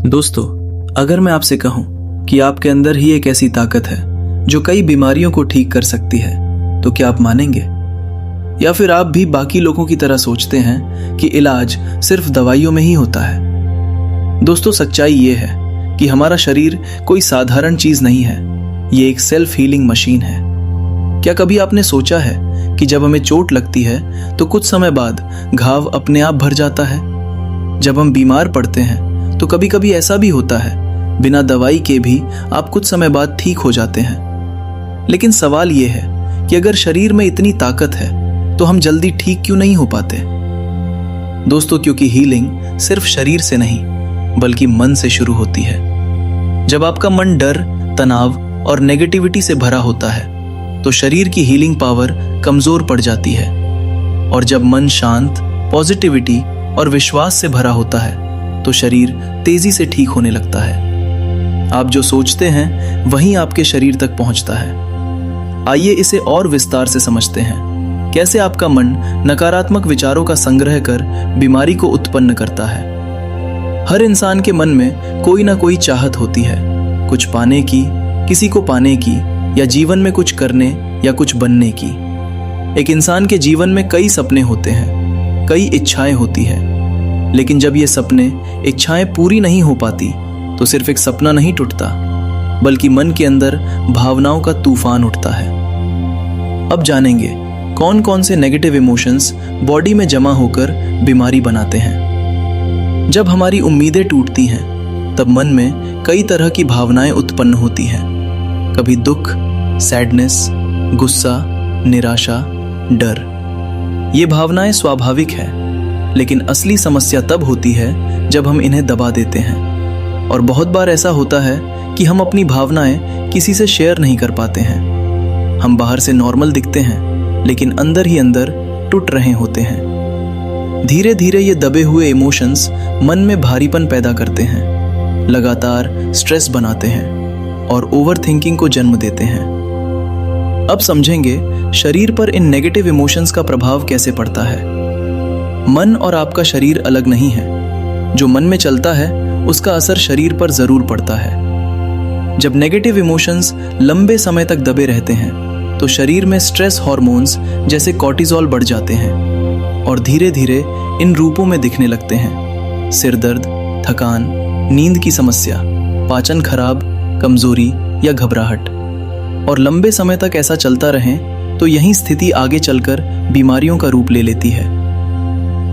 दोस्तों, अगर मैं आपसे कहूं कि आपके अंदर ही एक ऐसी ताकत है जो कई बीमारियों को ठीक कर सकती है, तो क्या आप मानेंगे? या फिर आप भी बाकी लोगों की तरह सोचते हैं कि इलाज सिर्फ दवाइयों में ही होता है? दोस्तों, सच्चाई ये है कि हमारा शरीर कोई साधारण चीज नहीं है। ये एक सेल्फ हीलिंग मशीन है। क्या कभी आपने सोचा है कि जब हमें चोट लगती है तो कुछ समय बाद घाव अपने आप भर जाता है? जब हम बीमार पड़ते हैं तो कभी कभी ऐसा भी होता है, बिना दवाई के भी आप कुछ समय बाद ठीक हो जाते हैं। लेकिन सवाल यह है कि अगर शरीर में इतनी ताकत है तो हम जल्दी ठीक क्यों नहीं हो पाते? दोस्तों, क्योंकि हीलिंग सिर्फ शरीर से नहीं बल्कि मन से शुरू होती है। जब आपका मन डर, तनाव और नेगेटिविटी से भरा होता है तो शरीर की हीलिंग पावर कमजोर पड़ जाती है। और जब मन शांत, पॉजिटिविटी और विश्वास से भरा होता है तो शरीर तेजी से ठीक होने लगता है। आप जो सोचते हैं वही आपके शरीर तक पहुंचता है। आइए इसे और विस्तार से समझते हैं। कैसे आपका मन नकारात्मक विचारों का संग्रह कर बीमारी को उत्पन्न करता है। हर इंसान के मन में कोई ना कोई चाहत होती है, कुछ पाने की, किसी को पाने की, या जीवन में कुछ करने या कुछ बनने की। एक इंसान के जीवन में कई सपने होते हैं, कई इच्छाएं होती है। लेकिन जब ये सपने, इच्छाएं पूरी नहीं हो पाती तो सिर्फ एक सपना नहीं टूटता, बल्कि मन के अंदर भावनाओं का तूफान उठता है। अब जानेंगे कौन कौन से नेगेटिव इमोशंस बॉडी में जमा होकर बीमारी बनाते हैं। जब हमारी उम्मीदें टूटती हैं तब मन में कई तरह की भावनाएं उत्पन्न होती हैं। कभी दुख, सैडनेस, गुस्सा, निराशा, डर। ये भावनाएं स्वाभाविक है, लेकिन असली समस्या तब होती है जब हम इन्हें दबा देते हैं। और बहुत बार ऐसा होता है कि हम अपनी भावनाएं किसी से शेयर नहीं कर पाते हैं। हम बाहर से नॉर्मल दिखते हैं, लेकिन अंदर ही अंदर टूट रहे होते हैं। धीरे धीरे ये दबे हुए इमोशंस मन में भारीपन पैदा करते हैं, लगातार स्ट्रेस बनाते हैं और ओवर थिंकिंग को जन्म देते हैं। अब समझेंगे शरीर पर इन नेगेटिव इमोशंस का प्रभाव कैसे पड़ता है। मन और आपका शरीर अलग नहीं है। जो मन में चलता है उसका असर शरीर पर जरूर पड़ता है। जब नेगेटिव इमोशंस लंबे समय तक दबे रहते हैं तो शरीर में स्ट्रेस हार्मोन्स जैसे कॉर्टिसोल बढ़ जाते हैं और धीरे धीरे इन रूपों में दिखने लगते हैं। सिर दर्द, थकान, नींद की समस्या, पाचन खराब, कमजोरी या घबराहट। और लंबे समय तक ऐसा चलता रहे तो यही स्थिति आगे चलकर बीमारियों का रूप ले लेती है।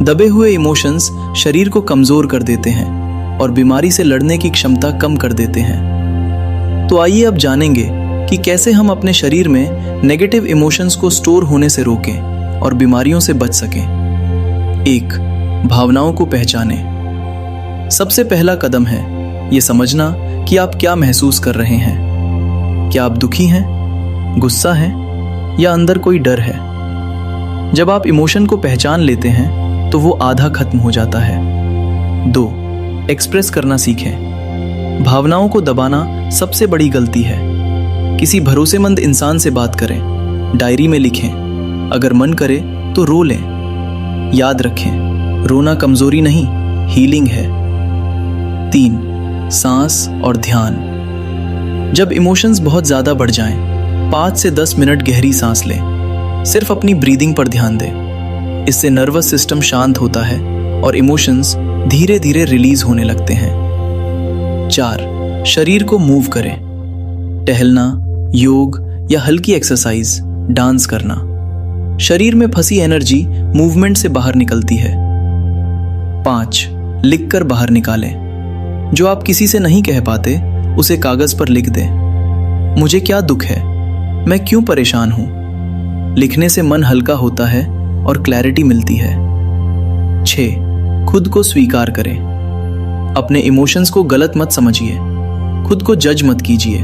दबे हुए इमोशंस शरीर को कमजोर कर देते हैं और बीमारी से लड़ने की क्षमता कम कर देते हैं। तो आइए अब जानेंगे कि कैसे हम अपने शरीर में नेगेटिव इमोशंस को स्टोर होने से रोकें और बीमारियों से बच सकें। 1. भावनाओं को पहचानें। सबसे पहला कदम है ये समझना कि आप क्या महसूस कर रहे हैं। क्या आप दुखी हैं, गुस्सा हैं या अंदर कोई डर है? जब आप इमोशन को पहचान लेते हैं तो वो आधा खत्म हो जाता है। 2. एक्सप्रेस करना सीखें। भावनाओं को दबाना सबसे बड़ी गलती है। किसी भरोसेमंद इंसान से बात करें, डायरी में लिखें, अगर मन करे तो रो लें। याद रखें, रोना कमजोरी नहीं, हीलिंग है। 3. सांस और ध्यान। जब इमोशंस बहुत ज्यादा बढ़ जाएं, 5 से 10 मिनट गहरी सांस लें। सिर्फ अपनी ब्रीदिंग पर ध्यान दें। इससे नर्वस सिस्टम शांत होता है और इमोशंस धीरे धीरे रिलीज होने लगते हैं। 4. शरीर को मूव करें। टहलना, योग या हल्की एक्सरसाइज, डांस करना। शरीर में फंसी एनर्जी मूवमेंट से बाहर निकलती है। 5. लिखकर बाहर निकालें। जो आप किसी से नहीं कह पाते उसे कागज पर लिख दें। मुझे क्या दुख है, मैं क्यों परेशान हूं? लिखने से मन हल्का होता है और क्लैरिटी मिलती है। 6. खुद को स्वीकार करें। अपने इमोशंस को गलत मत समझिए, खुद को जज मत कीजिए।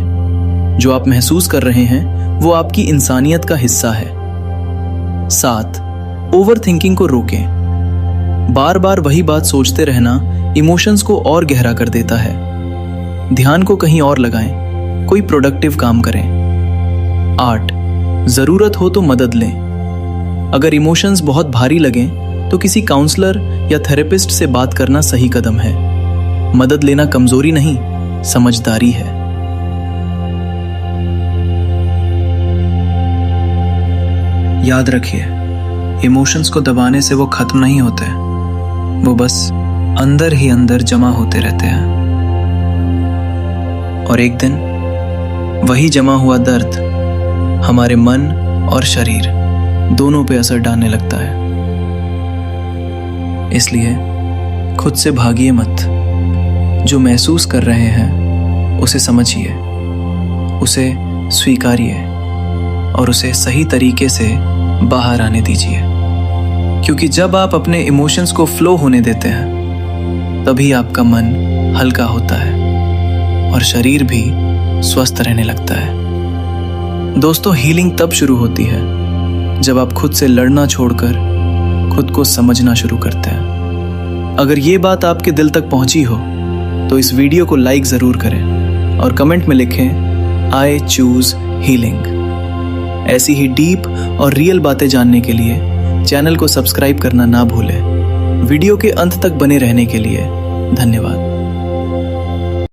जो आप महसूस कर रहे हैं वो आपकी इंसानियत का हिस्सा है। 7. ओवर थिंकिंग को रोकें। बार बार वही बात सोचते रहना इमोशंस को और गहरा कर देता है। ध्यान को कहीं और लगाएं, कोई प्रोडक्टिव काम करें। 8. जरूरत हो तो मदद लें। अगर इमोशंस बहुत भारी लगें तो किसी काउंसलर या थेरेपिस्ट से बात करना सही कदम है। मदद लेना कमजोरी नहीं, समझदारी है। याद रखिए, इमोशंस को दबाने से वो खत्म नहीं होते, वो बस अंदर ही अंदर जमा होते रहते हैं। और एक दिन वही जमा हुआ दर्द हमारे मन और शरीर दोनों पे असर डालने लगता है। इसलिए खुद से भागिए मत। जो महसूस कर रहे हैं उसे समझिए, उसे स्वीकारिए और उसे सही तरीके से बाहर आने दीजिए। क्योंकि जब आप अपने इमोशंस को फ्लो होने देते हैं, तभी आपका मन हल्का होता है और शरीर भी स्वस्थ रहने लगता है। दोस्तों, हीलिंग तब शुरू होती है जब आप खुद से लड़ना छोड़कर खुद को समझना शुरू करते हैं। अगर ये बात आपके दिल तक पहुंची हो तो इस वीडियो को लाइक जरूर करें और कमेंट में लिखें आई चूज हीलिंग। ऐसी ही डीप और रियल बातें जानने के लिए चैनल को सब्सक्राइब करना ना भूलें। वीडियो के अंत तक बने रहने के लिए धन्यवाद।